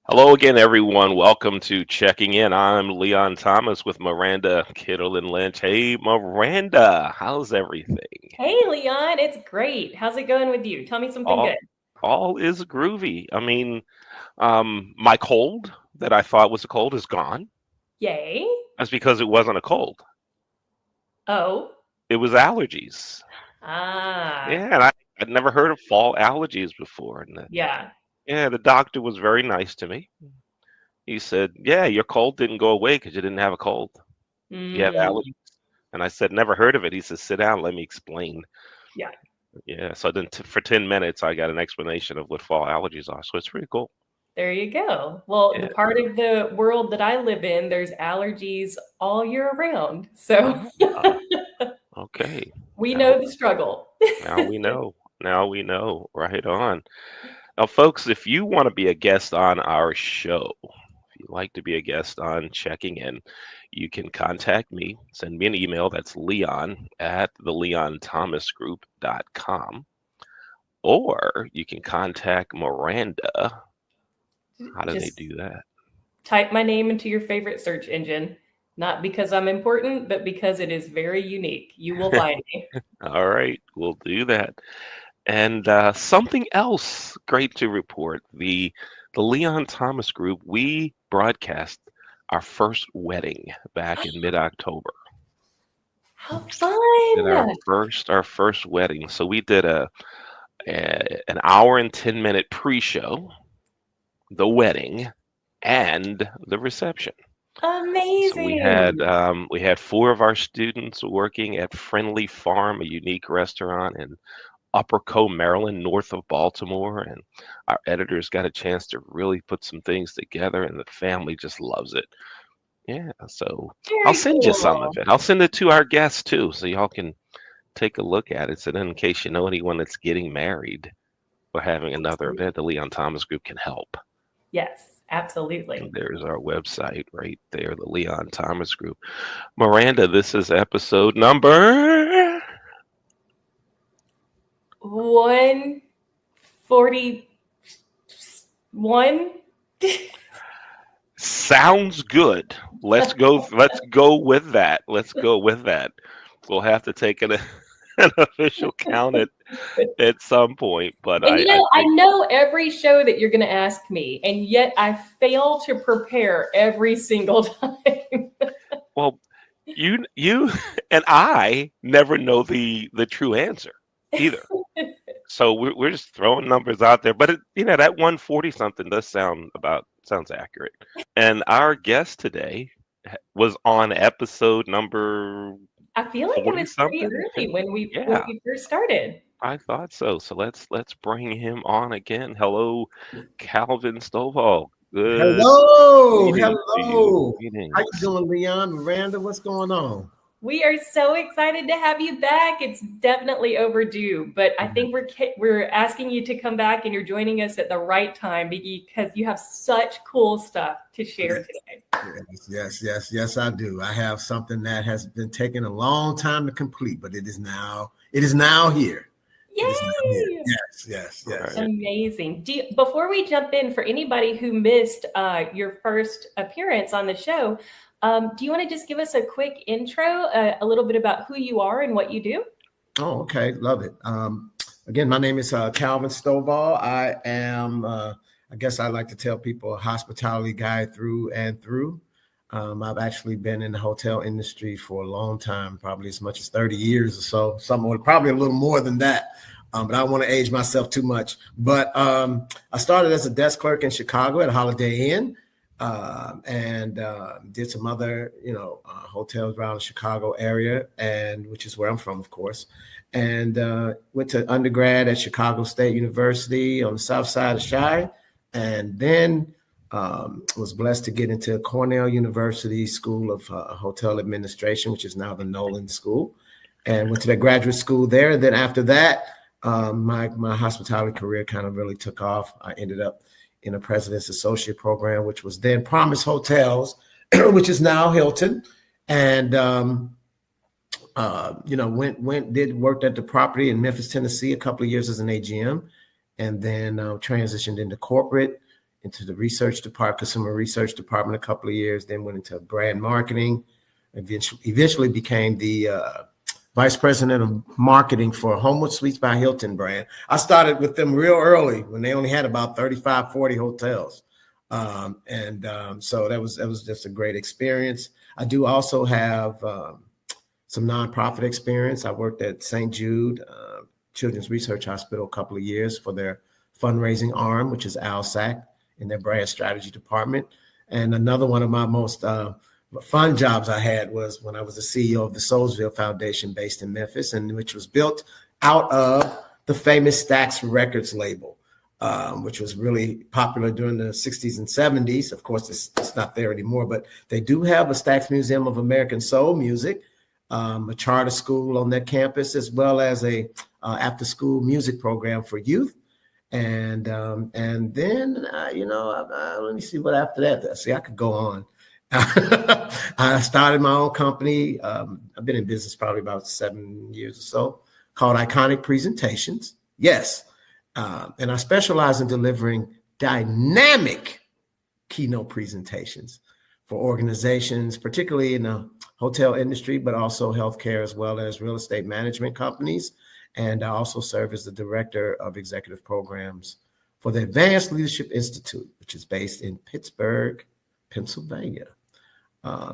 Hello again, everyone. Welcome to Checking In. I'm Leon Thomas with Miranda Kittle and Lynch. Hey, Miranda, how's everything? Hey, Leon, it's great. How's it going with you? Tell me something All good. all is groovy. My cold that I thought was a cold is gone. Yay. That's because it wasn't a cold. Oh. It was allergies. Ah. Yeah, and I'd never heard of fall allergies before. Yeah. The doctor was very nice to me. He said, "Yeah, your cold didn't go away because you didn't have a cold. You have Mm. allergies." And I said, "Never heard of it." He said, "Sit down, let me explain." Yeah. Yeah, so then for 10 minutes, I got an explanation of what fall allergies are. So it's pretty cool. There you go. Well, the Yeah. part of the world that I live in, there's allergies all year round. So Ah, okay. we Now, know the struggle. now we know. Now we know. Right on. Now, folks, if you want to be a guest on our show, if you'd like to be a guest on Checking In, you can contact me. Send me an email. That's Leon at theleonthomasgroup.com. Or you can contact Miranda. How do they Just do that? type my name into your favorite search engine, not because I'm important, but because it is very unique. You will find me. All right, we'll do that. And something else great to report: the Leon Thomas Group. We broadcast our first wedding back in mid-October. How Did our fun! first wedding. So we did an hour and 10-minute pre-show, the wedding, and the reception. So Amazing. we had four of our students working at Friendly Farm, a unique restaurant in Upper Co, Maryland, north of Baltimore, and our editors got a chance to really put some things together, and the family just loves it. Yeah, so I'll Very send you some of cool. it. I'll send it to our guests too, so y'all can take a look at it. So then, in case you know anyone that's getting married or having another event, the Leon Thomas Group can help. Yes, And absolutely. there's our website right there, the Leon Thomas Group. Miranda, this is episode number 141. sounds good. Let's go. Let's go with that. Let's go with that. We'll have to take an official count at some point, but And I I think, know every show that you're going to ask me, and yet I fail to prepare every single time. well, you and I never know the true answer either. So we're just throwing numbers out there, but that 140 something does sounds accurate. And our guest today was on episode number I feel like it 40 was pretty something, early 50. when when Yeah, we first started. I thought so. So let's bring him on again. Hello, Calvin Stovall. Good Hello, greetings to you. hello. How you Greetings. doing, Leon? Miranda, what's going on? We are so excited to have you back. It's definitely overdue, but I think we're asking you to come back, and you're joining us at the right time because you have such cool stuff to share today. Yes, I do. I have something that has been taking a long time to complete, but it is now here. It is now here. Yay! All Yes. right. Amazing. Before we jump in, for anybody who missed your first appearance on the show, do you want to just give us a quick intro, a little bit about who you are and what you do? Oh, okay. Love it. Again, my name is Calvin Stovall. I am, I guess I like to tell people, a hospitality guy through and through. I've actually been in the hotel industry for a long time, probably as much as 30 years or so, somewhere, probably a little more than that. But I don't want to age myself too much. But I started as a desk clerk in Chicago at a Holiday Inn, and did some other, hotels around the Chicago area, and which is where I'm from, of course. And went to undergrad at Chicago State University on the south side of Chi, and then was blessed to get into Cornell University School of Hotel Administration, which is now the Nolan School, and went to the graduate school there. And then after that, my hospitality career kind of really took off. I ended up in a President's Associate program, which was then Promise Hotels, which is now Hilton, and worked at the property in Memphis, Tennessee, a couple of years as an AGM, and then transitioned into corporate into the research department, consumer research department, a couple of years. Then went into brand marketing. Eventually became the vice president of marketing for Homewood Suites by Hilton brand. I started with them real early when they only had about 35, 40 hotels. So that was just a great experience. I do also have some nonprofit experience. I worked at St. Jude Children's Research Hospital a couple of years for their fundraising arm, which is ALSAC, in their brand strategy department. And another one of my most fun jobs I had was when I was the CEO of the Soulsville Foundation based in Memphis, and which was built out of the famous Stax Records label, which was really popular during the 60s and 70s. Of course, it's not there anymore, but they do have a Stax Museum of American Soul Music, a charter school on their campus, as well as a after-school music program for youth. And then, let me see what after that. See, I could go on. I started my own company. I've been in business probably about 7 years or so, called Iconic Presentations. Yes. And I specialize in delivering dynamic keynote presentations for organizations, particularly in the hotel industry, but also healthcare, as well as real estate management companies. And I also serve as the director of executive programs for the Advanced Leadership Institute, which is based in Pittsburgh, Pennsylvania.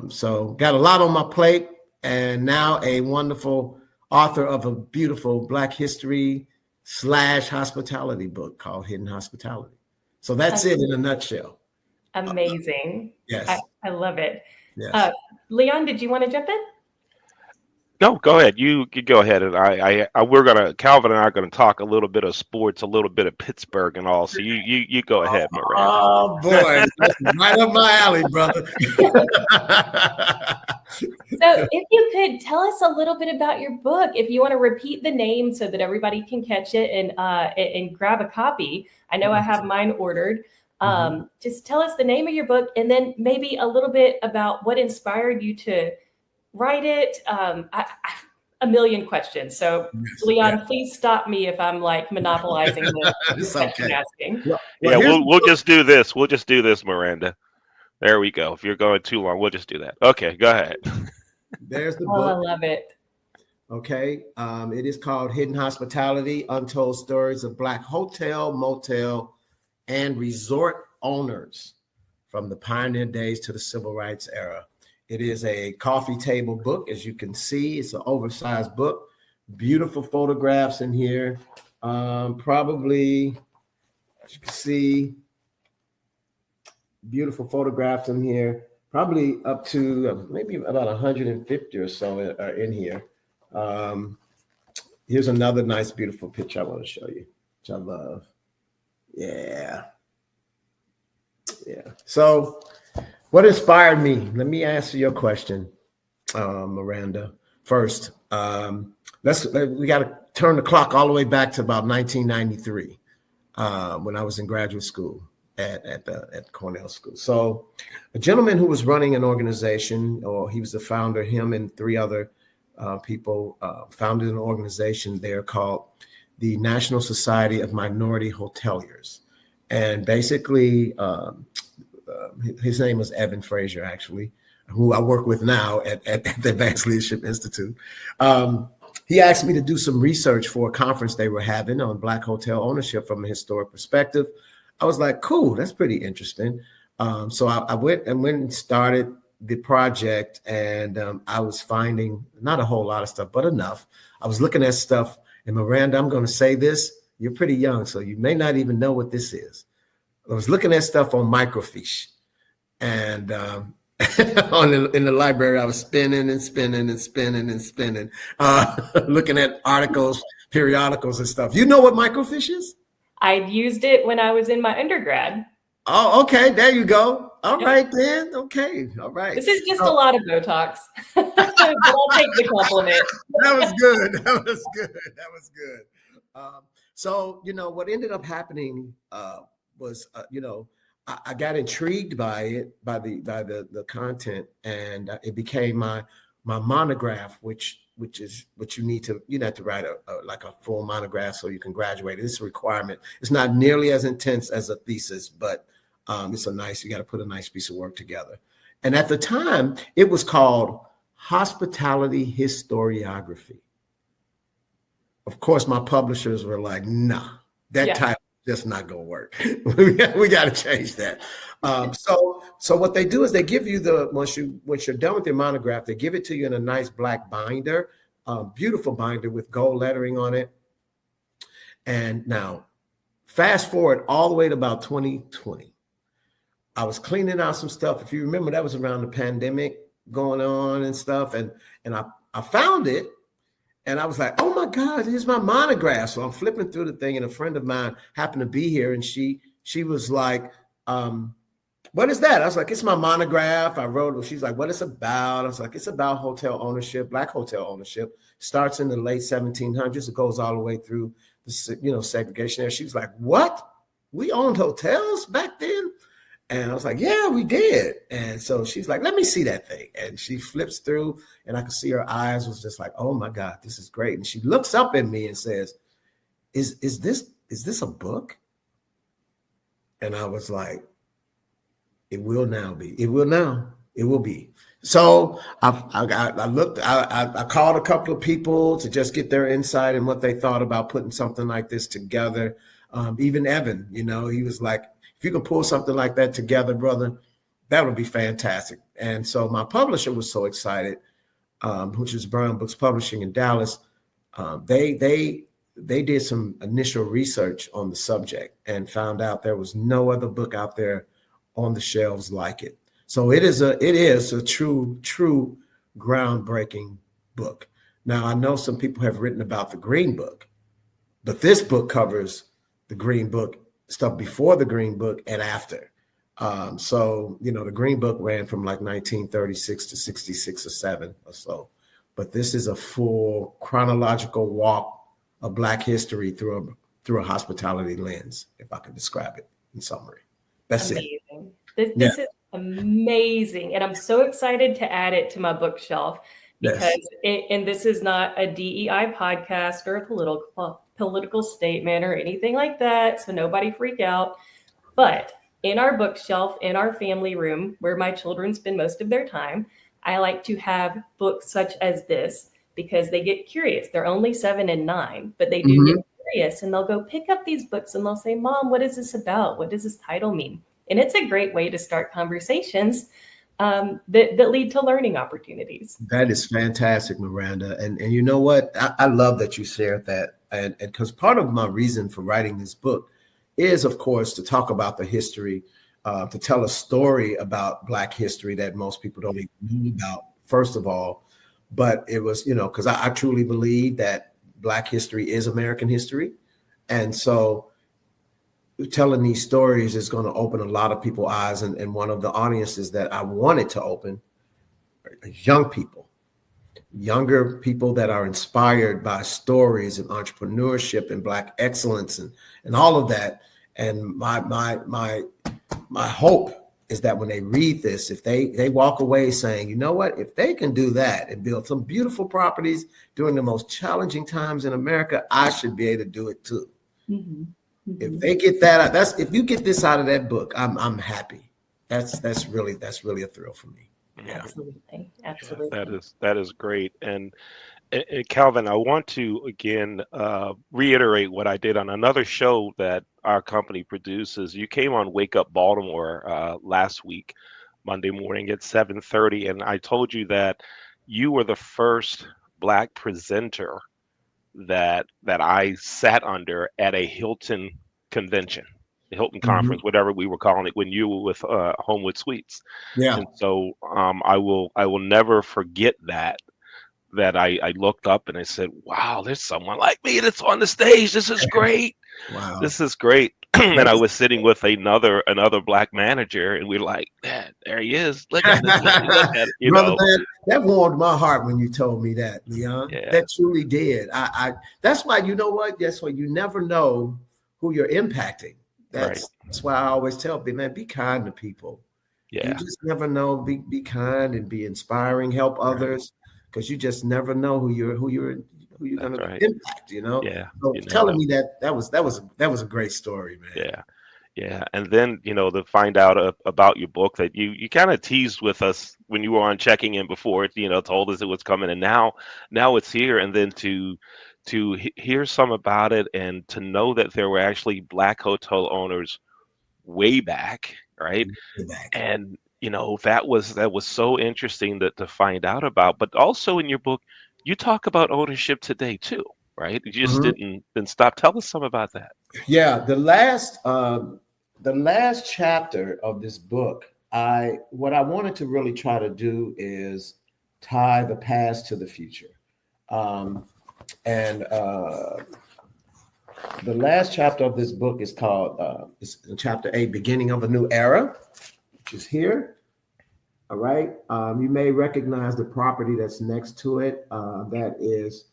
So got a lot on my plate, and now a wonderful author of a beautiful Black history / hospitality book called Hidden Hospitality. So that's it in a nutshell. Amazing. Yes. I love it. Yes. Leon, did you want to jump in? No, go ahead. You go ahead, and Calvin and I are gonna talk a little bit of sports, a little bit of Pittsburgh, and all. So you go ahead, Miranda. Oh boy, that's right up my alley, brother. So, if you could tell us a little bit about your book, if you want to repeat the name so that everybody can catch it and grab a copy. I know I have mine ordered. Just tell us the name of your book, and then maybe a little bit about what inspired you to write it. A million questions. So, Leon, please stop me if I'm like monopolizing the question asking. We'll just do this. We'll just do this, Miranda. There we go. If you're going too long, we'll just do that. Okay, go ahead. There's the book. Oh, I love it. Okay. It is called Hidden Hospitality, Untold Stories of Black Hotel, Motel, and Resort Owners from the Pioneer Days to the Civil Rights Era. It is a coffee table book. As you can see, it's an oversized book. Beautiful photographs in here. Probably, as you can see, beautiful photographs in here. Probably up to maybe about 150 or so are in here. Here's another nice, beautiful picture I want to show you, which I love. Yeah. So what inspired me? Let me answer your question, Miranda. First, we got to turn the clock all the way back to about 1993, when I was in graduate school at Cornell School. So, a gentleman who was running an organization, or he was the founder, him and three other people founded an organization there called the National Society of Minority Hoteliers, and basically. His name was Evan Frazier, actually, who I work with now at the Advanced Leadership Institute. He asked me to do some research for a conference they were having on Black hotel ownership from a historic perspective. I was like, cool, that's pretty interesting. So I went and started the project, and I was finding not a whole lot of stuff, but enough. I was looking at stuff, and Miranda, I'm going to say this. You're pretty young, so you may not even know what this is. I was looking at stuff on microfiche, and in the library, I was spinning, looking at articles, periodicals, and stuff. You know what microfiche is? I used it when I was in my undergrad. Oh, okay. There you go. All right, then. Okay. All right. This is just a lot of Botox. But I'll take the compliment. That was good. So, what ended up happening was, I got intrigued by it, by the content, and it became my monograph, which is what you need to, have to write a full monograph so you can graduate. It's a requirement. It's not nearly as intense as a thesis, but You got to put a nice piece of work together. And at the time, it was called Hospitality Historiography. Of course, my publishers were like, nah, that title is just not going to work. we got to change that. So what they do is they give you once you're done with your monograph, they give it to you in a nice black binder, beautiful binder with gold lettering on it. And now, fast forward all the way to about 2020. I was cleaning out some stuff. If you remember, that was around the pandemic going on and stuff. And I found it. And I was like, oh my God, here's my monograph. So I'm flipping through the thing, and a friend of mine happened to be here, and she was like, what is that? I was like, it's my monograph. I wrote, she's like, what it's about? I was like, it's about hotel ownership, Black hotel ownership. Starts in the late 1700s. It goes all the way through the, segregation there. She was like, what? We owned hotels back then? And I was like, yeah, we did. And so she's like, let me see that thing. And she flips through, and I could see her eyes was just like, oh my God, this is great. And she looks up at me and says, is this a book? And I was like, it will now be. It will now. It will be. So I called a couple of people to just get their insight and what they thought about putting something like this together. Even Evan, he was like, if you can pull something like that together, brother, that would be fantastic. And so my publisher was so excited, which is Brown Books Publishing in Dallas. They did some initial research on the subject and found out there was no other book out there on the shelves like it. So it is a true groundbreaking book. Now, I know some people have written about the Green Book, but this book covers the Green Book, stuff before the Green Book and after. So, the Green Book ran from like 1936 to 66 or 7 or so. But this is a full chronological walk of Black history through a hospitality lens, if I could describe it in summary. That's amazing. This is amazing. And I'm so excited to add it to my bookshelf because and this is not a DEI podcast or a political statement or anything like that. So nobody freak out. But in our bookshelf, in our family room, where my children spend most of their time, I like to have books such as this because they get curious. They're only 7 and 9, but they do get curious, and they'll go pick up these books and they'll say, Mom, what is this about? What does this title mean? And it's a great way to start conversations that lead to learning opportunities. That is fantastic, Miranda. And you know what? I love that you shared that. And because part of my reason for writing this book is, of course, to talk about the history, to tell a story about Black history that most people don't even know about, first of all. But it was, because I truly believe that Black history is American history. And so telling these stories is going to open a lot of people's eyes. And one of the audiences that I wanted to open are younger people that are inspired by stories and entrepreneurship and Black excellence and all of that. And my hope is that when they read this, if they walk away saying, you know what, if they can do that and build some beautiful properties during the most challenging times in America, I should be able to do it too. Mm-hmm. If they get that, if you get this out of that book, I'm happy. That's really a thrill for me. Yeah. Absolutely. Yeah, that is great. And Calvin, I want to again reiterate what I did on another show that our company produces. You came on Wake Up Baltimore last week, Monday morning at 7:30, and I told you that you were the first Black presenter that I sat under at a Hilton convention, the Hilton conference, whatever we were calling it, when you were with Homewood Suites. Yeah. And so I will never forget that I looked up and I said, wow, there's someone like me that's on the stage. This is great. Wow. This is great. And I was sitting with another Black manager, and we're like, there he is. Look at this. Look at it, Brother, man, that warmed my heart when you told me that, Leon. Yeah. That truly did. I that's why, you know what? That's why you never know who you're impacting. That's why I always tell people, man, be kind to people. Yeah. You just never know. Be kind and be inspiring, help others, because you just never know who you're going to impact, Yeah. So telling me that was a great story, man. Yeah. Yeah, and then to find out about your book that you kind of teased with us when you were on checking in before, told us it was coming, and now it's here, and then to hear some about it and to know that there were actually Black hotel owners way back, right? Back. And that was so interesting to find out about. But also in your book, you talk about ownership today too, right? You just Mhm. didn't stop. Tell us some about that. Yeah, the last chapter of this book, what I wanted to really try to do is tie the past to the future. And the last chapter of this book is called it's in chapter 8, Beginning of a New Era, which is here. All right. You may recognize the property that's next to it. That is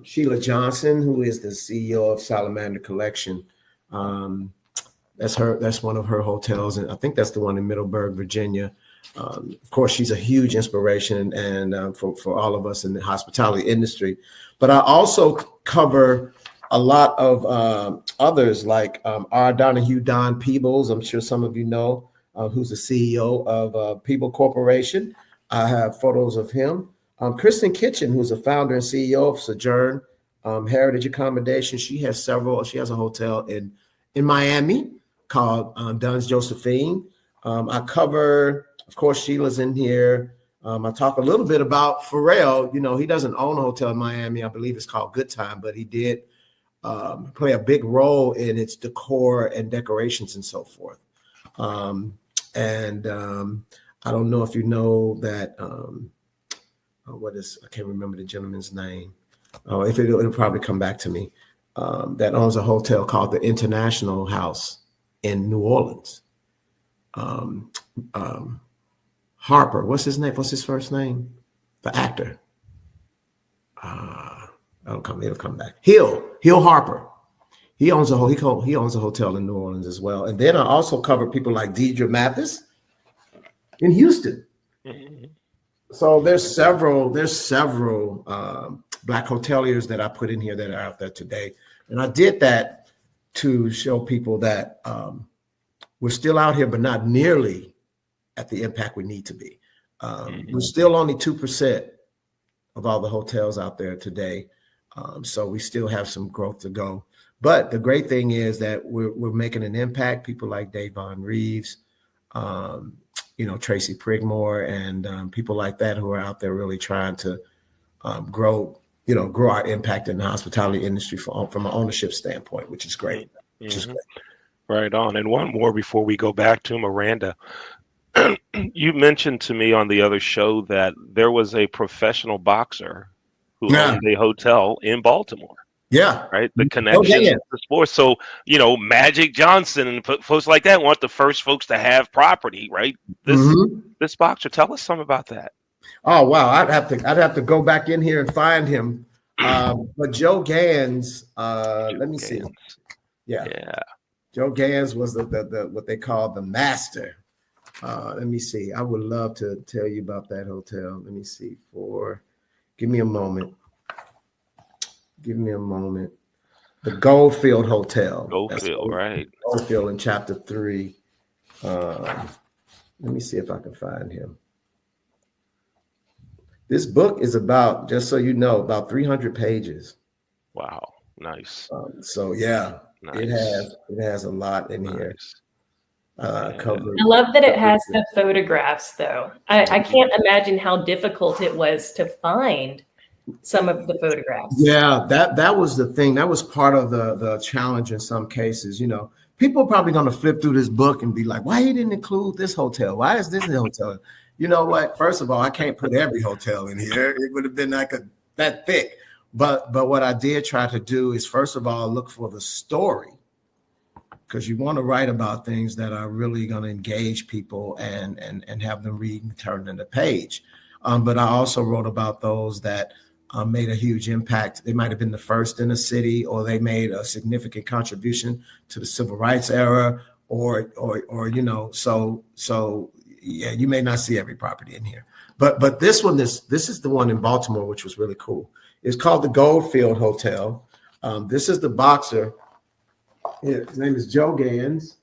Sheila Johnson, who is the CEO of Salamander Collection. That's one of her hotels, and I think that's the one in Middleburg, Virginia. Of course, she's a huge inspiration and for all of us in the hospitality industry. But I also cover a lot of others like R. Donahue Don Peebles. I'm sure some of you know, who's the CEO of Peeble Corporation. I have photos of him. Kristen Kitchen, who's a founder and CEO of Sojourn Heritage Accommodation. She has a hotel in Miami called Dunn's Josephine. I cover, of course, Sheila's in here. I talk a little bit about Pharrell. He doesn't own a hotel in Miami. I believe it's called Good Time, but he did play a big role in its decor and decorations and so forth. I don't know if you know that, I can't remember the gentleman's name. If it'll probably come back to me. That owns a hotel called the International House in New Orleans. Harper, what's his name? What's his first name? The actor. It'll come back. Hill Harper. He owns a hotel in New Orleans as well. And then I also cover people like Deidre Mathis in Houston. Mm-hmm. So there's several Black hoteliers that I put in here that are out there today. And I did that to show people that we're still out here, but not nearly at the impact we need to be. We're still only 2% of all the hotels out there today. So we still have some growth to go. But the great thing is that we're making an impact. People like Davon Reeves, Tracy Prigmore, and people like that who are out there really trying to grow our impact in the hospitality industry from an ownership standpoint, which is great. Right on. And one more before we go back to Miranda. You mentioned to me on the other show that there was a professional boxer who owned a hotel in Baltimore. Yeah. Right. The connection to sports. So, Magic Johnson and folks like that want the first folks to have property, right? This boxer, tell us some about that. Oh, wow. I'd have to go back in here and find him. But Joe Gans, let me see. Yeah. Joe Gans was the what they call the master. Let me see. I would love to tell you about that hotel. Let me see. Give me a moment. The Goldfield Hotel. Goldfield, right? Goldfield in chapter 3. Let me see if I can find him. This book is about, just so you know, about 300 pages. Wow, nice. So yeah, nice. It has a lot in here. I love that it has the photographs, though. I can't imagine how difficult it was to find some of the photographs. Yeah, that was the thing. That was part of the challenge in some cases. People are probably going to flip through this book and be like, why he didn't include this hotel? Why is this the hotel? You know what? First of all, I can't put every hotel in here. It would have been that thick. But what I did try to do is, first of all, look for the story, because you want to write about things that are really going to engage people and have them read and turn in the page. But I also wrote about those that made a huge impact. They might have been the first in a city, or they made a significant contribution to the civil rights era, or so yeah, you may not see every property in here. But this one, this is the one in Baltimore, which was really cool. It's called the Goldfield Hotel. This is the boxer. His name is Joe Gans.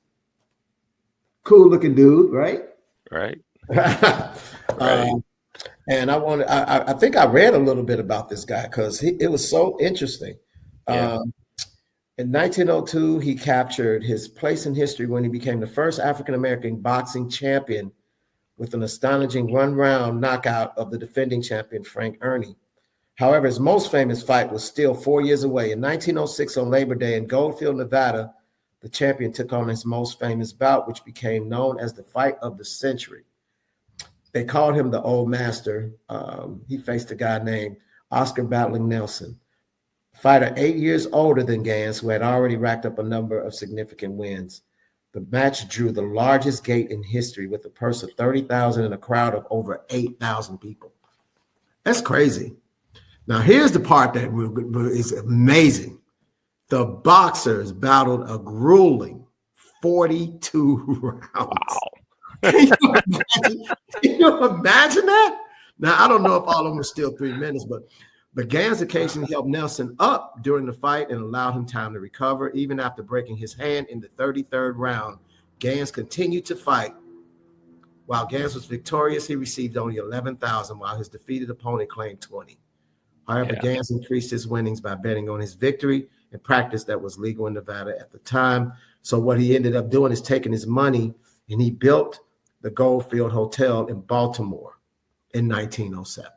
cool looking dude, right? Right. Right. um, and I think I read a little bit about this guy because it was so interesting. Yeah. Um, in 1902, he captured his place in history when he became the first African American boxing champion with an astonishing one-round knockout of the defending champion Frank Ernie. However, his most famous fight was still 4 years away. In 1906, on Labor Day in Goldfield, Nevada, the champion took on his most famous bout, which became known as the fight of the century. They called him the Old Master. He faced a guy named Oscar Battling Nelson, a fighter 8 years older than Gans, who had already racked up a number of significant wins. The match drew the largest gate in history with a purse of 30,000 and a crowd of over 8,000 people. That's crazy. Now, here's the part that is amazing. The boxers battled a grueling 42 rounds. Wow. Can you imagine that? Now, I don't know if all of them were still 3 minutes, but Gans occasionally helped Nelson up during the fight and allowed him time to recover. Even after breaking his hand in the 33rd round, Gans continued to fight. While Gans was victorious, he received only 11,000, while his defeated opponent claimed 20. However, Gans increased his winnings by betting on his victory, a practice that was legal in Nevada at the time. So what he ended up doing is taking his money and he built the Goldfield Hotel in Baltimore in 1907.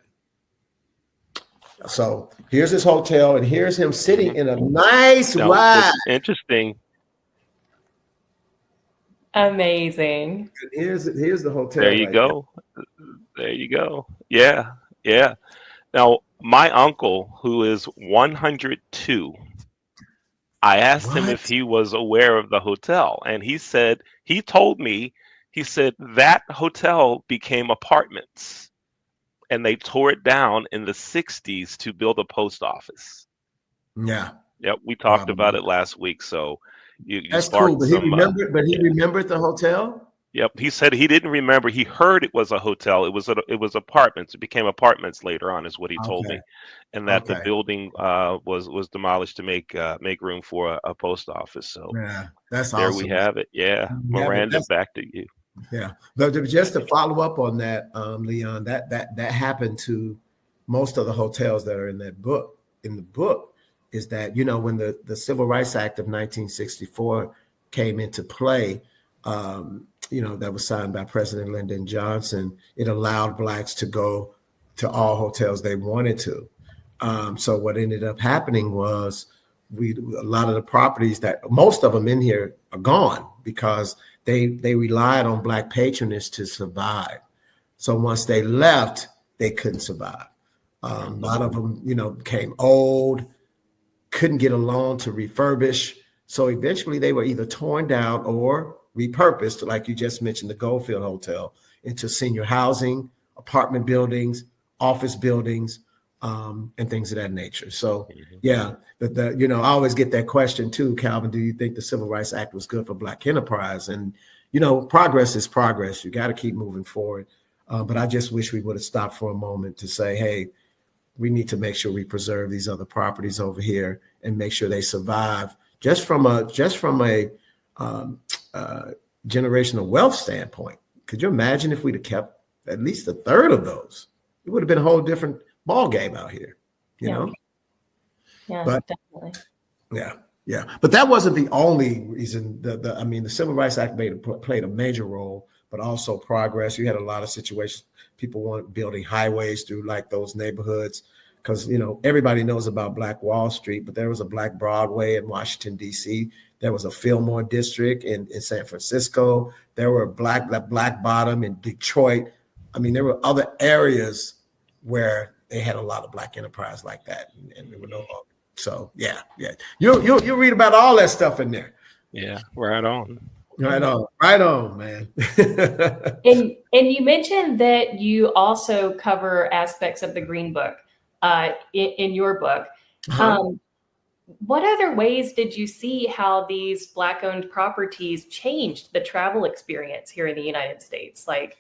So here's his hotel, and here's him sitting in a nice ride. Interesting. Amazing. Here's the hotel. There you go. There you go. Yeah. Yeah. Now, my uncle, who is 102, I asked him if he was aware of the hotel, and he told me that hotel became apartments, and they tore it down in the 60s to build a post office. Yeah. Yep, we talked about it last week, so you that's cool. But he remembered the hotel? Yep, he said he didn't remember. He heard it was a hotel. It was apartments. It became apartments later on, is what he told me, and that the building was demolished to make room for a post office. So yeah, that's there awesome. We have it. Yeah, Miranda, back to you. Yeah, but just to follow up on that, Leon, that happened to most of the hotels that are in that book. In the book, is that when the Civil Rights Act of 1964 came into play. That was signed by President Lyndon Johnson. It allowed Blacks to go to all hotels they wanted to. So what ended up happening was a lot of the properties that most of them in here are gone because they relied on Black patronage to survive. So once they left, they couldn't survive. A lot of them, became old, couldn't get a loan to refurbish. So eventually they were either torn down or repurposed, like you just mentioned, the Goldfield Hotel, into senior housing, apartment buildings, office buildings, and things of that nature. So, yeah, I always get that question too, Calvin. Do you think the Civil Rights Act was good for Black enterprise? And progress is progress. You got to keep moving forward. But I just wish we would have stopped for a moment to say, hey, we need to make sure we preserve these other properties over here and make sure they survive. Just from a generational wealth standpoint, could you imagine if we'd have kept at least a third of those? It would have been a whole different ball game out here, you know? Yeah, but, definitely. Yeah. But that wasn't the only reason. The Civil Rights Act played a major role, but also progress. You had a lot of situations. People weren't building highways through like those neighborhoods because, everybody knows about Black Wall Street, but there was a Black Broadway in Washington, D.C. There was a Fillmore district in San Francisco. There were Black Bottom in Detroit. There were other areas where they had a lot of Black enterprise like that, and there were no. So yeah. You'll read about all that stuff in there. Yeah, right on. Right on, man. And you mentioned that you also cover aspects of the Green Book in your book. What other ways did you see how these Black-owned properties changed the travel experience here in the United States? Like,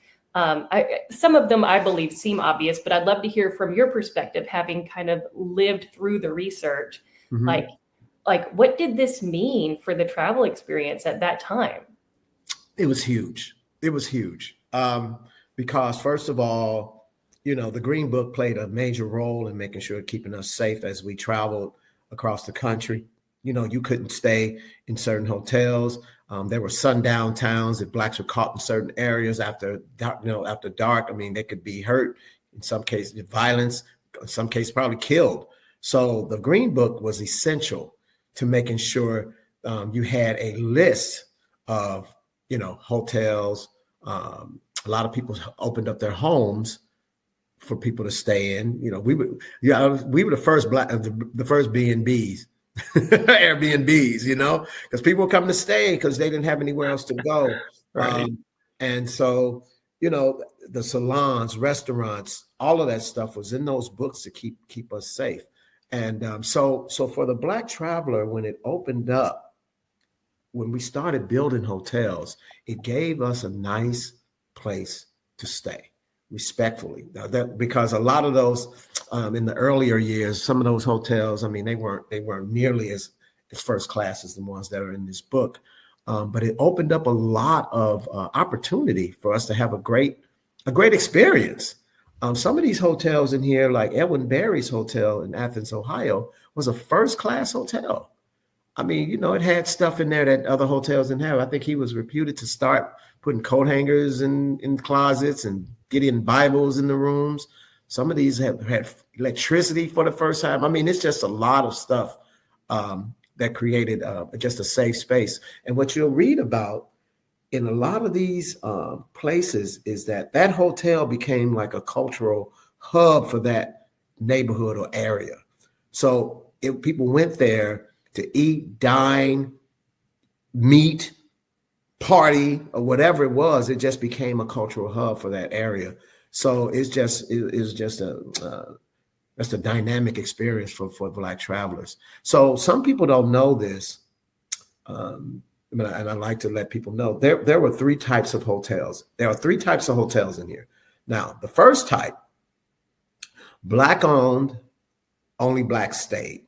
some of them, I believe, seem obvious, but I'd love to hear from your perspective, having kind of lived through the research. Like, what did this mean for the travel experience at that time? It was huge. It was huge. Because first of all, the Green Book played a major role in making sure keeping us safe as we traveled across the country. You couldn't stay in certain hotels. There were sundown towns. If blacks were caught in certain areas after dark, I mean, they could be hurt. In some cases, violence. In some cases, probably killed. So the Green Book was essential to making sure you had a list of hotels. A lot of people opened up their homes for people to stay in. We were the first the first B&Bs, Airbnbs, because people were coming to stay because they didn't have anywhere else to go. Right. And so, the salons, restaurants, all of that stuff was in those books to keep us safe. And so for the Black traveler, when it opened up, when we started building hotels, it gave us a nice place to stay, respectfully. Because a lot of those in the earlier years, some of those hotels, I mean, they weren't nearly as first class as the ones that are in this book. But it opened up a lot of opportunity for us to have a great experience. Some of these hotels in here, like Edwin Barry's hotel in Athens, Ohio, was a first class hotel. I mean, it had stuff in there that other hotels didn't have. I think he was reputed to start putting coat hangers in closets and getting Bibles in the rooms. Some of these had electricity for the first time. I mean, it's just a lot of stuff that created just a safe space. And what you'll read about in a lot of these places is that hotel became like a cultural hub for that neighborhood or area. So people went there to eat, dine, meet, party, or whatever it was. It just became a cultural hub for that area. So it's just a dynamic experience for Black travelers. So some people don't know this, and I like to let people know there were three types of hotels. There are three types of hotels in here. Now, the first type, Black owned, only Black stayed.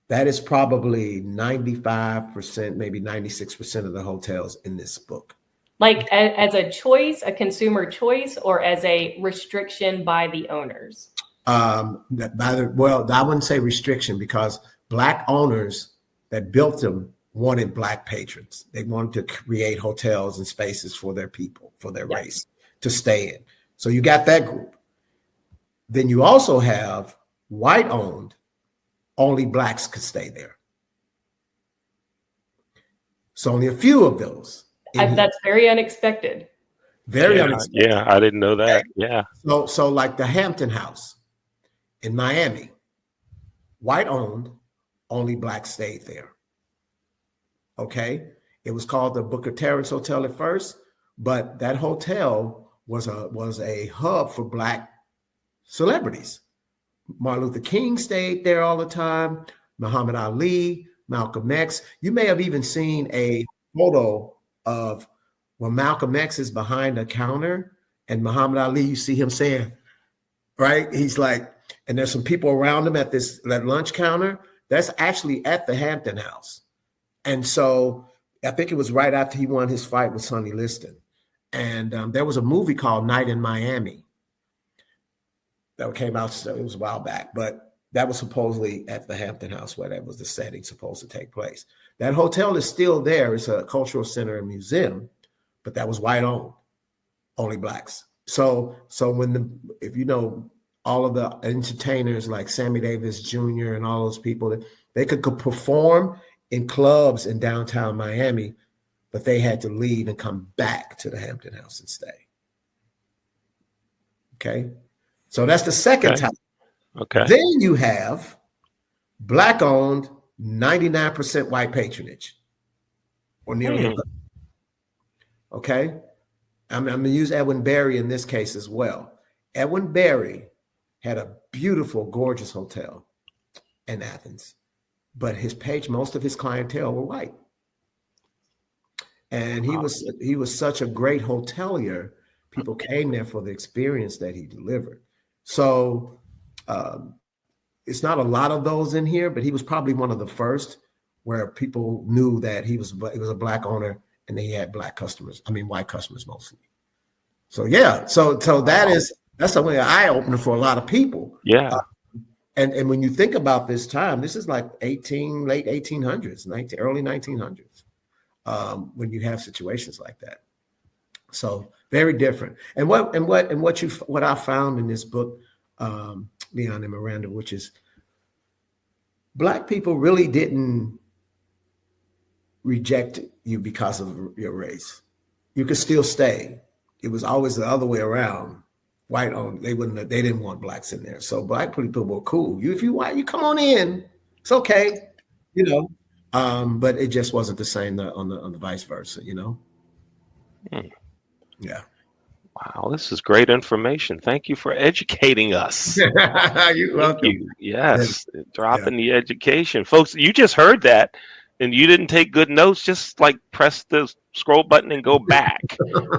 That is probably 95%, maybe 96% of the hotels in this book. Like as a choice, a consumer choice, or as a restriction by the owners? I wouldn't say restriction, because Black owners that built them wanted Black patrons. They wanted to create hotels and spaces for their people, for their race to stay in. So you got that group. Then you also have white owned, only Blacks could stay there. So only a few of those. That's very unexpected. Very unexpected. Yeah, I didn't know that. Yeah. So like the Hampton House in Miami, white owned, only Black stayed there. Okay. It was called the Booker Terrace Hotel at first, but that hotel was a hub for Black celebrities. Martin Luther King stayed there all the time. Muhammad Ali, Malcolm X. You may have even seen a photo of when Malcolm X is behind a counter and Muhammad Ali, you see him saying, right? He's like, and there's some people around him at that lunch counter. That's actually at the Hampton House. And so I think it was right after he won his fight with Sonny Liston. And there was a movie called Night in Miami that came out, it was a while back, but that was supposedly at the Hampton House where that was the setting supposed to take place. That hotel is still there. It's a cultural center and museum, but that was white owned, only Blacks. So if you know all of the entertainers like Sammy Davis Jr. and all those people, they could perform in clubs in downtown Miami, but they had to leave and come back to the Hampton House and stay. Okay. So that's the second type. Okay. Then you have Black owned, 99% white patronage, or nearly. Okay. I'm going to use Edwin Barry in this case as well. Edwin Barry had a beautiful, gorgeous hotel in Athens, but most of his clientele were white. And he was such a great hotelier. People came there for the experience that he delivered. So it's not a lot of those in here, but he was probably one of the first where people knew that he was a Black owner and they had white customers mostly. So yeah, so that's something eye opener for a lot of people. Yeah. And when you think about this time, this is like late 1800s, early 1900s, when you have situations like that. So very different. And what I found in this book, Leon and Miranda, which is Black people really didn't reject you because of your race. You could still stay. It was always the other way around. White owned, they didn't want Blacks in there. So Black people were cool. If you white, you come on in. It's okay, you know. But it just wasn't the same on the vice versa, you know. Yeah. Wow, this is great information. Thank you for educating us. You're Thank welcome. you. Yes, dropping the education. Folks, you just heard that and you didn't take good notes, just like press the scroll button and go back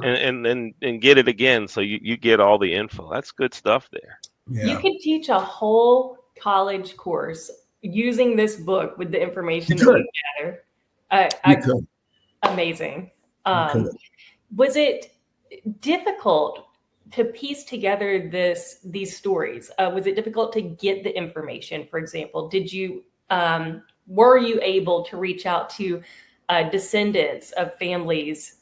and get it again so you get all the info. That's good stuff there. Yeah. You could teach a whole college course using this book with the information that you gather. Amazing. Was it difficult to piece together these stories? Was it difficult to get the information? For example, were you able to reach out to descendants of families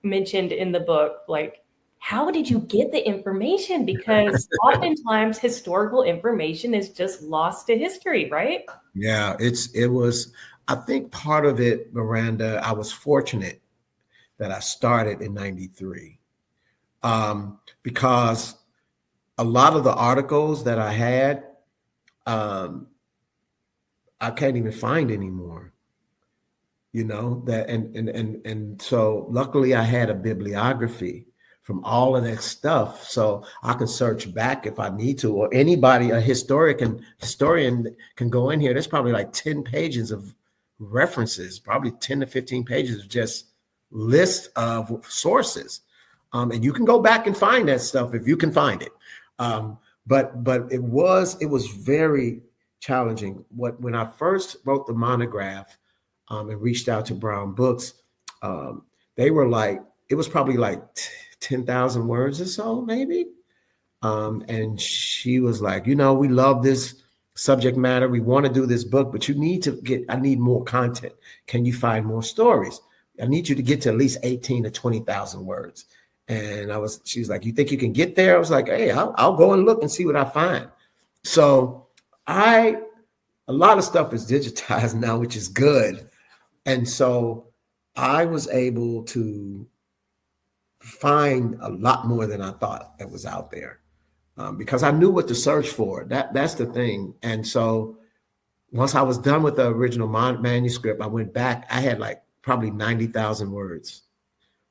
mentioned in the book? Like, how did you get the information? Because oftentimes historical information is just lost to history, right? Yeah, it was, I think part of it, Miranda, I was fortunate that I started in 93 because a lot of the articles that I had, I can't even find anymore, you know, that and so luckily I had a bibliography from all of that stuff. So I can search back if I need to, or anybody, a historian can go in here. There's probably like 10 pages of references, probably 10 to 15 pages of just lists of sources. And you can go back and find that stuff if you can find it. But it was very challenging. When I first wrote the monograph and reached out to Brown Books, they were like, it was probably like 10,000 words or so, maybe. And she was like, we love this subject matter. We want to do this book, but I need more content. Can you find more stories? I need you to get to at least 18 to 20,000 words. And she was like, you think you can get there? I was like, hey, I'll go and look and see what I find. So a lot of stuff is digitized now, which is good. And so I was able to find a lot more than I thought that was out there because I knew what to search for. That's the thing. And so once I was done with the original manuscript, I went back. I had like probably 90,000 words,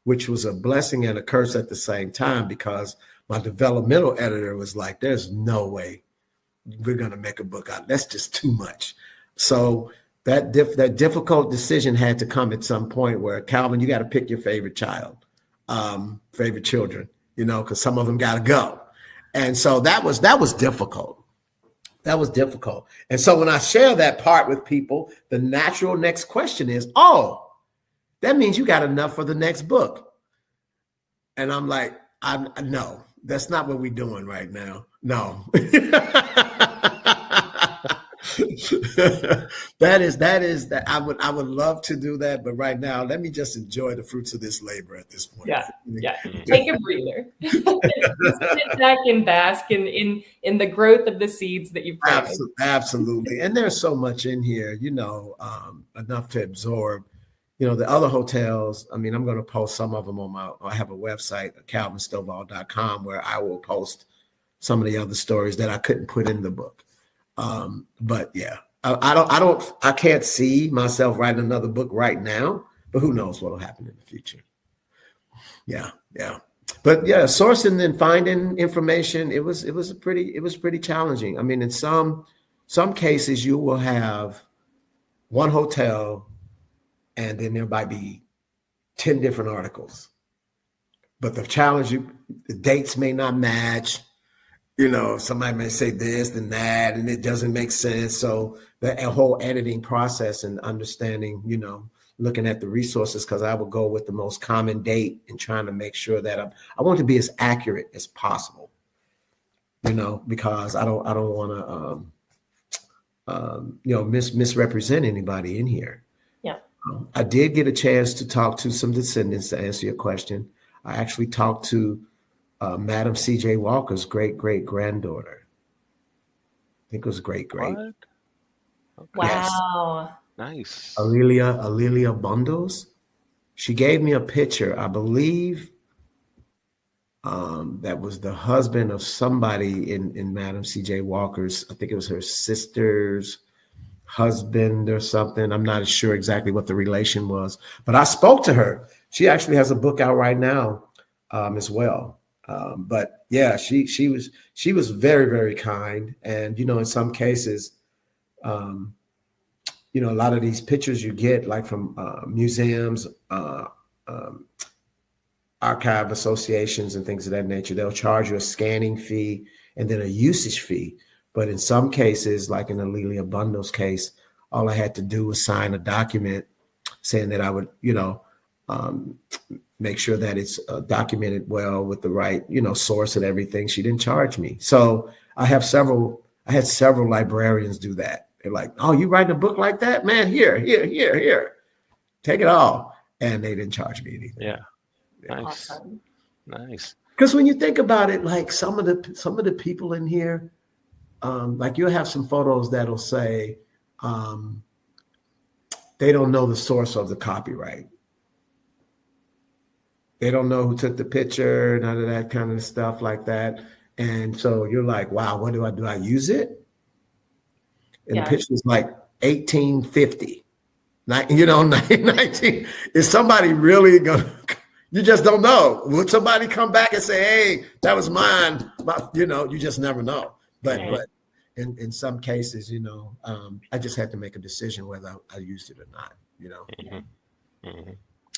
which was a blessing and a curse at the same time because my developmental editor was like, there's no way we're going to make a book out. That's just too much. So that difficult decision had to come at some point where, Calvin, you got to pick your favorite child, favorite children, because some of them got to go. And so that was difficult. That was difficult. And so when I share that part with people, the natural next question is, oh, that means you got enough for the next book. And I'm like, no, that's not what we're doing right now. No. that I would love to do that, but right now let me just enjoy the fruits of this labor at this point. Yeah. Take a breather. Sit back and bask in the growth of the seeds that you've planted. Absolutely. And there's so much in here, enough to absorb. The other hotels, I'm going to post some of them I have a website, calvinstovall.com, where I will post some of the other stories that I couldn't put in the book. But yeah, I can't see myself writing another book right now, but who knows what'll happen in the future. Yeah. But yeah, sourcing and finding information, it was pretty challenging. I mean, in some cases you will have one hotel and then there might be 10 different articles. But the challenge, the dates may not match. Somebody may say this and that, and it doesn't make sense. So the whole editing process and understanding, looking at the resources, because I would go with the most common date and trying to make sure that I want to be as accurate as possible, because I don't want to misrepresent anybody in here. Yeah. I did get a chance to talk to some descendants to answer your question. I actually talked to Madam C.J. Walker's great-great-granddaughter. I think it was great-great. What? Okay. Wow. Nice. Alelia Bundles. She gave me a picture, I believe, that was the husband of somebody in Madam C.J. Walker's. I think it was her sister's husband or something. I'm not sure exactly what the relation was, but I spoke to her. She actually has a book out right now as well. But yeah, she was very, very kind. And, in some cases, a lot of these pictures you get like from museums, archive associations and things of that nature, they'll charge you a scanning fee and then a usage fee. But in some cases, like in the Alelia Bundles case, all I had to do was sign a document saying that I would, make sure that it's documented well with the right, source and everything. She didn't charge me. So I had several librarians do that. They're like, "Oh, you writing a book like that, man? Here, take it all." And they didn't charge me anything. Yeah. Nice. Awesome. Nice. Because when you think about it, like some of the people in here, like you'll have some photos that'll say they don't know the source of the copyright. They don't know who took the picture, none of that kind of stuff like that. And so you're like, wow, what do? I use it? And the picture is like 1850. 19. Is somebody really going to, you just don't know. Would somebody come back and say, "Hey, that was mine"? But, you just never know. But in some cases, I just had to make a decision whether I used it or not, Mm-hmm. Mm-hmm.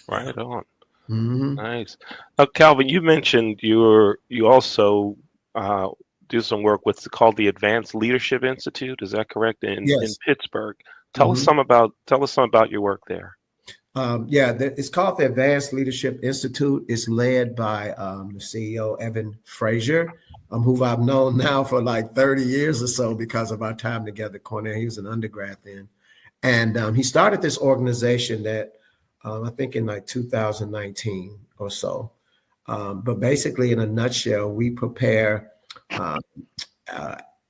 Right on. Mm-hmm. Nice. Calvin, you mentioned you also do some work with called the Advanced Leadership Institute. Is that correct? In Pittsburgh. Tell us some about your work there. It's called the Advanced Leadership Institute. It's led by the CEO, Evan Frazier, who I've known now for like 30 years or so because of our time together at Cornell. He was an undergrad then. And he started this organization that I think in like 2019 or so. But basically, in a nutshell, we prepare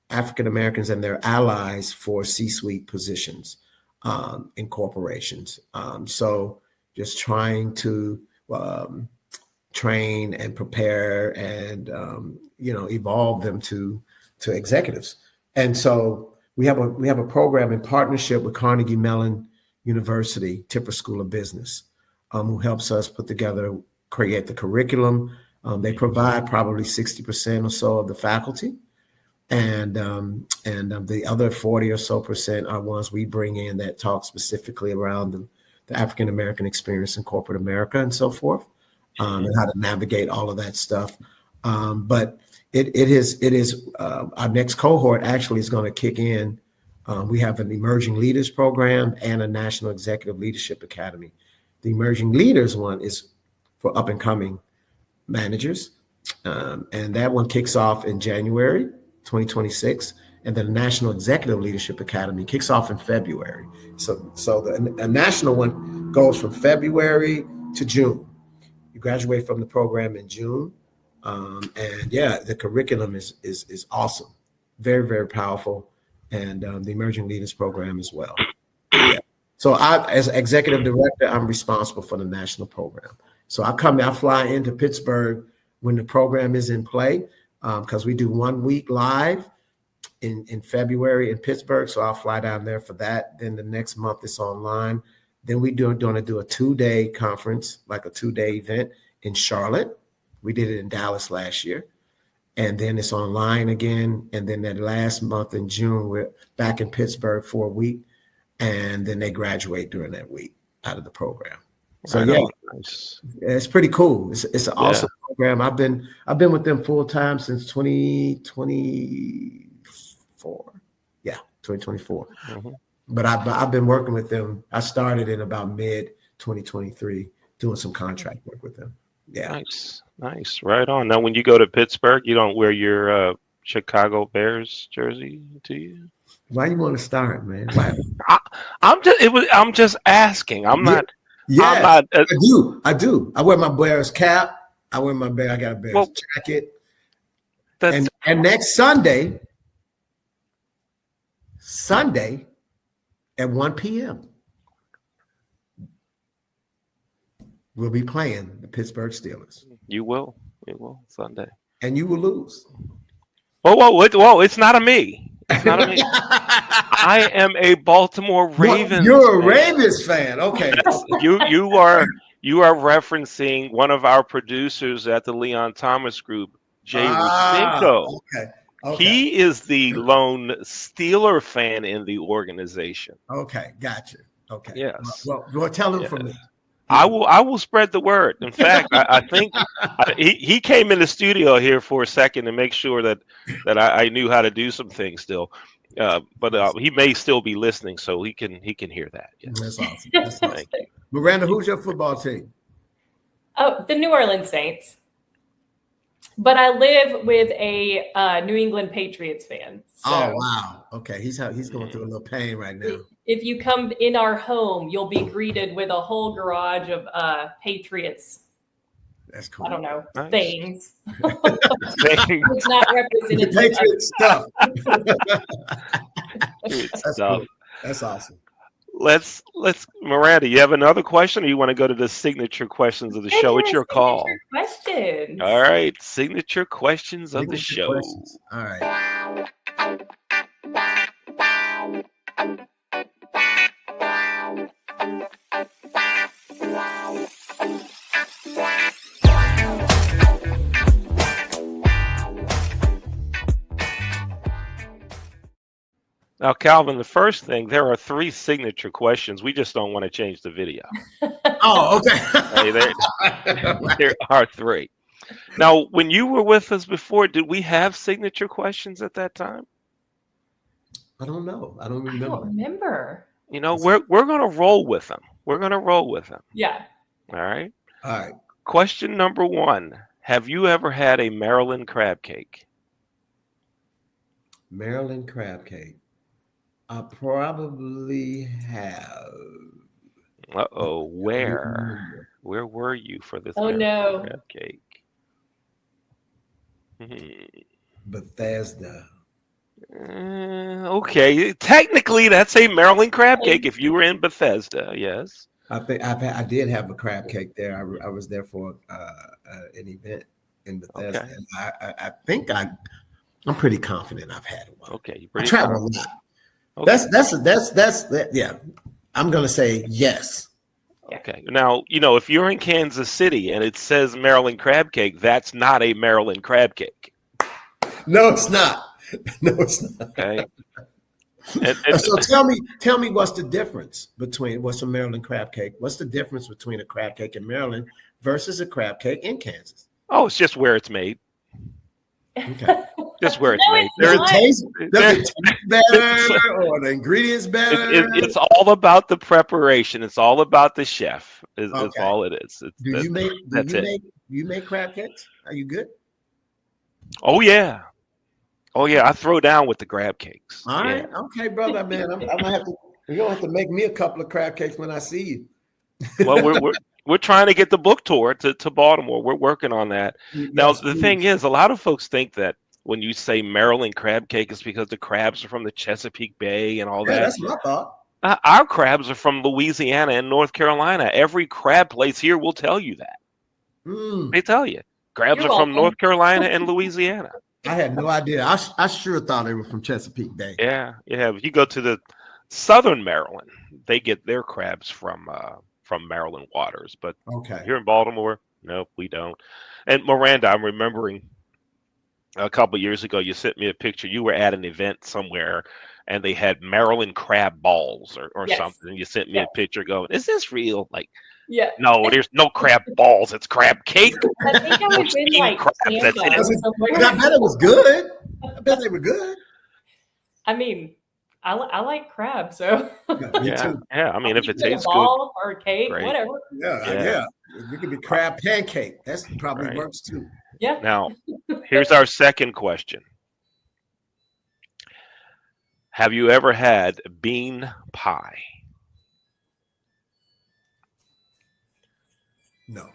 African Americans and their allies for C-suite positions in corporations. So just trying to train and prepare and evolve them to executives. And so we have a program in partnership with Carnegie Mellon University, Tipper School of Business, who helps us create the curriculum. They provide probably 60% or so of the faculty. And the other 40 or so percent are ones we bring in that talk specifically around the African-American experience in corporate America and so forth, and how to navigate all of that stuff. But it is our next cohort actually is going to kick in. We have an Emerging Leaders program and a National Executive Leadership Academy. The Emerging Leaders one is for up-and-coming managers, and that one kicks off in January 2026, and the National Executive Leadership Academy kicks off in February. So the national one goes from February to June. You graduate from the program in June, and the curriculum is awesome, very, very powerful, and the Emerging Leaders program as well. Yeah. So as executive director, I'm responsible for the national program. So I fly into Pittsburgh when the program is in play, because we do 1 week live in February in Pittsburgh. So I'll fly down there for that. Then the next month it's online. Then we're going to do a 2-day conference, like a 2-day event in Charlotte. We did it in Dallas last year. And then it's online again. And then that last month in June, we're back in Pittsburgh for a week. And then they graduate during that week out of the program. So nice. It's pretty cool. It's an awesome program. I've been with them full time since 2024. Yeah, 2024. Mm-hmm. But I've been working with them. I started in about mid 2023, doing some contract work with them. Yeah. Nice. Right on. Now, when you go to Pittsburgh, you don't wear your Chicago Bears jersey, do you? Why you want to start, man? Why? I'm just asking. I'm Yeah. not. Yeah, I'm not. I do. I wear my Bears cap. I got a Bears jacket. And next Sunday at 1 p.m. we'll be playing the Pittsburgh Steelers. You will Sunday. And you will lose. Whoa! It's not a me. It's not a me. I am a Baltimore Ravens. You're a Ravens fan. Okay. You are referencing one of our producers at the Leon Thomas Group, Jay Rusinko. Okay. He is the lone Steeler fan in the organization. Okay, gotcha. Okay. Yes. Well, tell him for me. I will spread the word. In fact, I think he came in the studio here for a second to make sure that I knew how to do some things still. But he may still be listening, so he can hear that. Yes. That's awesome. That's awesome. Thank you. Miranda, who's your football team? Oh, the New Orleans Saints. But I live with a New England Patriots fan. So oh wow! Okay, he's going through a little pain right now. If you come in our home, you'll be greeted with a whole garage of Patriots. That's cool. I don't know, nice. Things. It's not representative. Patriot stuff. That's That's awesome. Let's Miranda, you have another question, or you want to go to the signature questions of the show? It's your call. Questions. All right, signature questions of the show. Questions. All right. Now, Calvin, the first thing, there are 3 signature questions. We just don't want to change the video. Oh, okay. Hey, there are 3. Now, when you were with us before, did we have signature questions at that time? I don't know. I don't remember. I don't remember. You know, we're going to roll with them. Yeah. All right. All right. Question number 1. Have you ever had a Maryland crab cake? Maryland crab cake. I probably have. Uh-oh. Where were you for this Maryland crab cake? Bethesda. Okay. Technically, that's a Maryland crab cake if you were in Bethesda. Yes. I think I did have a crab cake there. I was there for an event in Bethesda. Okay. And I think I'm pretty confident I've had one. Okay. I travel a lot. Okay. That's yeah. I'm gonna say yes. Okay. Now, if you're in Kansas City and it says Maryland crab cake, that's not a Maryland crab cake. No, it's not. Okay. So tell me what's the difference between what's a Maryland crab cake? What's the difference between a crab cake in Maryland versus a crab cake in Kansas? Oh, it's just where it's made. Okay. Just where it's made. Does it taste better or the ingredients better? It's all about the preparation. It's all about the chef. Is all it is. Do you make crab cakes? Are you good? Oh yeah. I throw down with the crab cakes. All right. Okay, brother, man. I'm gonna have to. You're gonna have to make me a couple of crab cakes when I see you. Well, we're trying to get the book tour to Baltimore. We're working on that. Yes, now, the thing is, a lot of folks think that when you say Maryland crab cake, it's because the crabs are from the Chesapeake Bay and all that. That's what I thought. Our crabs are from Louisiana and North Carolina. Every crab place here will tell you that. They tell you. Crabs are from North Carolina and Louisiana. I had no idea. I sure thought they were from Chesapeake Bay. Yeah. If you go to the southern Maryland, they get their crabs from Maryland waters. But here in Baltimore, nope, we don't. And Miranda, I'm remembering a couple years ago, you sent me a picture. You were at an event somewhere, and they had Maryland crab balls or something. And you sent me a picture going, is this real? Like, no, there's no crab balls. It's crab cake. I think I was in I bet it was good. I bet they were good. I mean, I like crab, so Yeah, me Yeah, too. yeah. I mean, if you it can get a tastes good, ball or a cake, great. whatever. Yeah, Yeah, yeah. It could be crab pancake. That's probably right. works too. Yeah. Now, here's our second question. Have you ever had bean pie? No.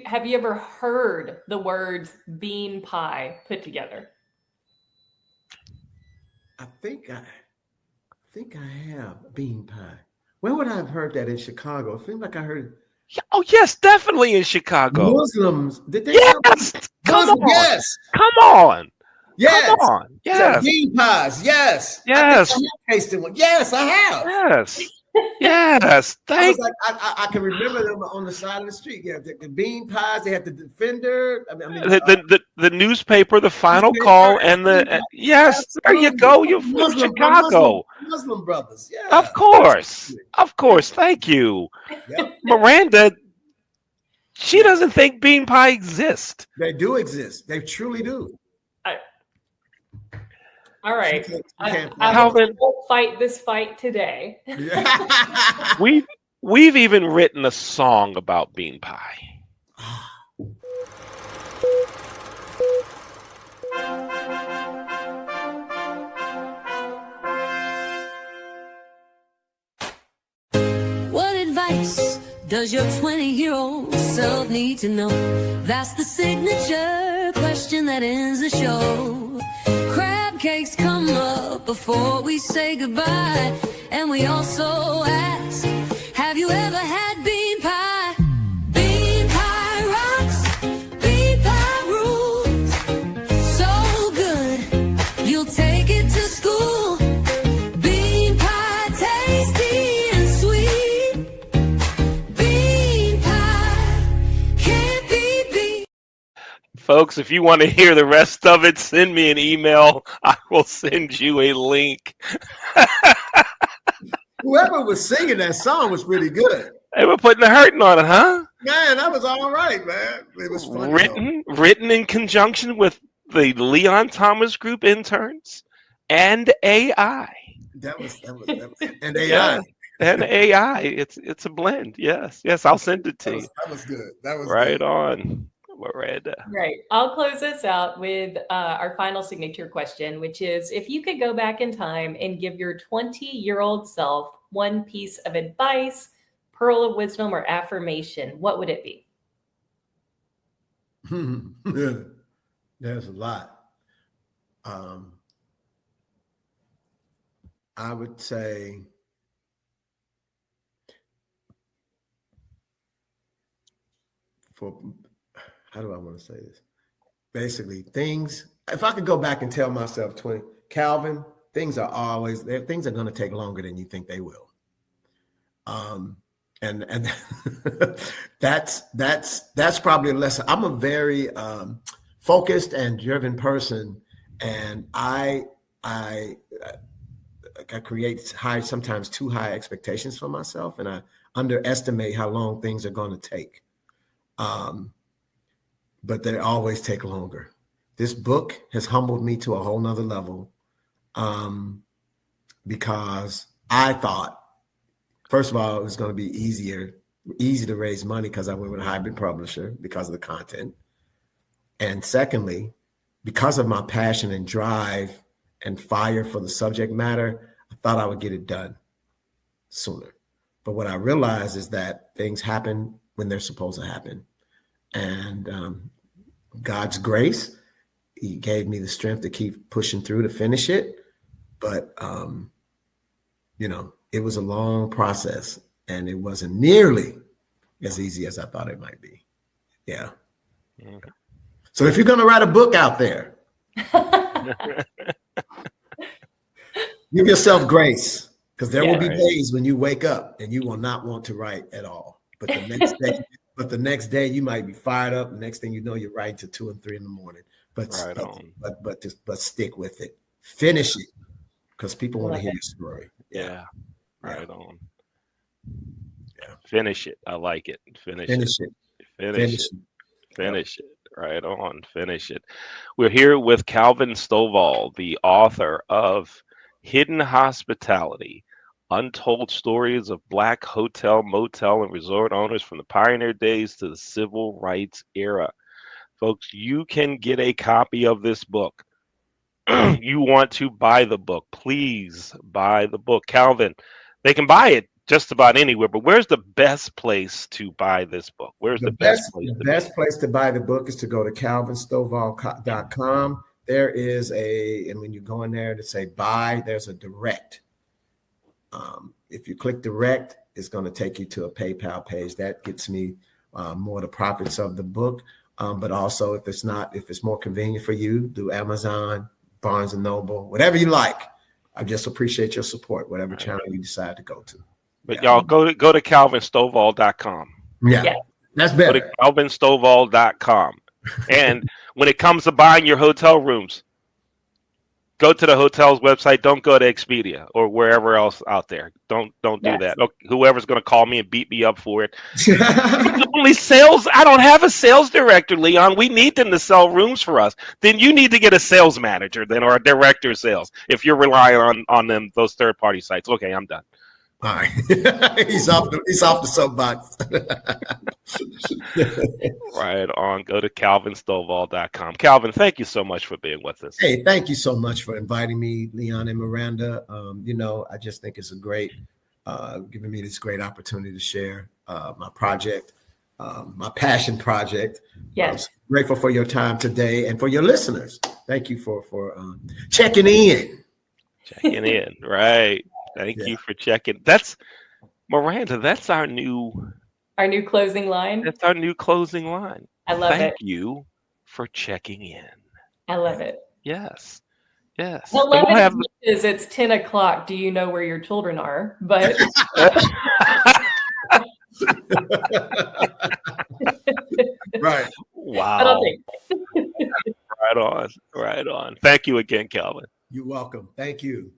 Have you ever heard the words bean pie put together? I think I have bean pie. Where would I have heard that in Chicago? I feel like I heard Yeah, oh, yes, definitely in Chicago. Muslims. Did they Yes, say come Muslim? on, Yes, come on, come yes. on. Said Yes, bean pies. Yes, I think I yes, have tasted one. Yes, I have. yes, yes. I was Thank like, I can remember them on the side of the street. Yeah, the bean pies. They had the Defender. the newspaper, the final newspaper, call, and the yes. There you absolutely. go. You're from Chicago. Muslim brothers. Yeah, Of course. Thank you, yep. Miranda. She doesn't think bean pie exists. They do exist. They truly do. All right. You can't Calvin, won't fight this fight today. Yeah. we've even written a song about bean pie. What advice does your 20-year-old self need to know? That's the signature question that ends the show. Crab cakes come up before we say goodbye, and we also ask, have you ever had bean pie? Bean pie rocks, bean pie rules. So good, you'll take it to school. Bean pie, tasty and sweet. Bean pie can't be beat. Folks, if you want to hear the rest of it, send me an email. I will send you a link. Whoever was singing that song was pretty good. They were putting the hurting on it, huh? Man, that was all right, man. It was funny. Written in conjunction with the Leon Thomas Group interns and AI. That was and AI. Yeah, and AI. It's a blend. Yes, I'll send it to you. That was good. That was Right good. on, Miranda. Right. I'll close us out with our final signature question, which is, if you could go back in time and give your 20-year-old self one piece of advice, pearl of wisdom, or affirmation, what would it be? There's a lot. I would say how do I want to say this? Basically, if I could go back and tell myself 20, Calvin, things are going to take longer than you think they will. And that's probably a lesson. I'm a very focused and driven person, and I create sometimes too high expectations for myself, and I underestimate how long things are going to take. But they always take longer. This book has humbled me to a whole nother level, because I thought, first of all, it was going to be easy to raise money because I went with a hybrid publisher because of the content. And secondly, because of my passion and drive and fire for the subject matter, I thought I would get it done sooner. But what I realized is that things happen when they're supposed to happen. And God's grace, he gave me the strength to keep pushing through to finish it. But, it was a long process, and it wasn't nearly as easy as I thought it might be. Yeah. Okay. So if you're going to write a book out there, give yourself grace, because there will be days when you wake up and you will not want to write at all. But the next day you might be fired up. The next thing you know, you're writing to 2 and 3 in the morning. But stick with it. Finish it, because people want to hear your story. Yeah. Right on. Yeah. Finish it. I like it. Finish it. Finish it. Right on. Finish it. We're here with Calvin Stovall, the author of Hidden Hospitality: Untold Stories of Black Hotel, Motel, and Resort Owners from the Pioneer Days to the Civil Rights Era. Folks, you can get a copy of this book. You want to buy the book, please buy the book. Calvin, they can buy it just about anywhere, but where's the best place to buy this book? Where's the best place The to best place to buy the book is to go to calvinstovall.com. There is and when you go in there to say buy, there's a direct. If you click direct, it's going to take you to a PayPal page. That gets me more of the profits of the book. But also, if it's more convenient for you, do Amazon, Barnes and Noble, whatever you like. I just appreciate your support, whatever channel you decide to go to. But y'all go to calvinstovall.com. Yeah, that's better. Go to calvinstovall.com. And when it comes to buying your hotel rooms, go to the hotel's website. Don't go to Expedia or wherever else out there. Don't do that. Whoever's going to call me and beat me up for it. Only sales. I don't have a sales director, Leon. We need them to sell rooms for us. Then you need to get a sales manager then, or a director of sales if you're relying on those third-party sites. Okay, I'm done. All right. He's off the soapbox. Right on. Go to calvinstovall.com. Calvin, thank you so much for being with us. Hey, thank you so much for inviting me, Leon and Miranda. I just think it's a great, giving me this great opportunity to share my project, my passion project. Yes. I'm grateful for your time today and for your listeners. Thank you for checking in. Checking in, right. Thank you for checking. That's Miranda. That's our new closing line. That's our new closing line. I love it. Thank you for checking in. I love it. Yes. Yes. Hello, it's 10 o'clock. Do you know where your children are? But Right. Wow. Right on. Right on. Thank you again, Calvin. You're welcome. Thank you.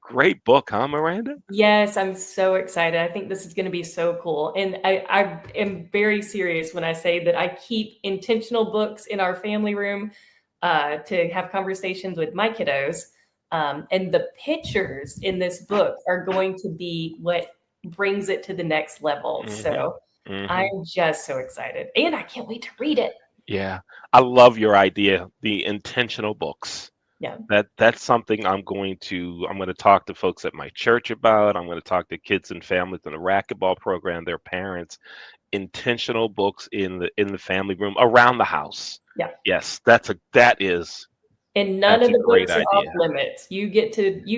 Great book, huh, Miranda? Yes, I'm so excited. I think this is going to be so cool. And I am very serious when I say that I keep intentional books in our family room to have conversations with my kiddos. And the pictures in this book are going to be what brings it to the next level. Mm-hmm. So I'm just so excited. And I can't wait to read it. Yeah. I love your idea, the intentional books. Yeah. That's something I'm going to talk to folks at my church about. I'm going to talk to kids and families in the racquetball program, their parents. Intentional books in the family room around the house. Yeah. Yes, that is. And none of the books are off limits. You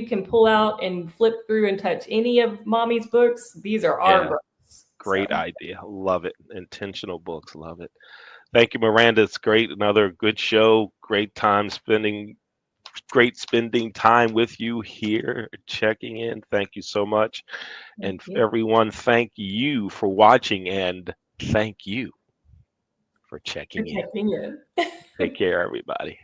can pull out and flip through and touch any of mommy's books. These are our books. Great idea. Love it. Intentional books. Love it. Thank you, Miranda. It's great. Another good show. Great spending time with you here, checking in. Thank you so much. And everyone, thank you for watching, and thank you for checking in. In. Take care, everybody.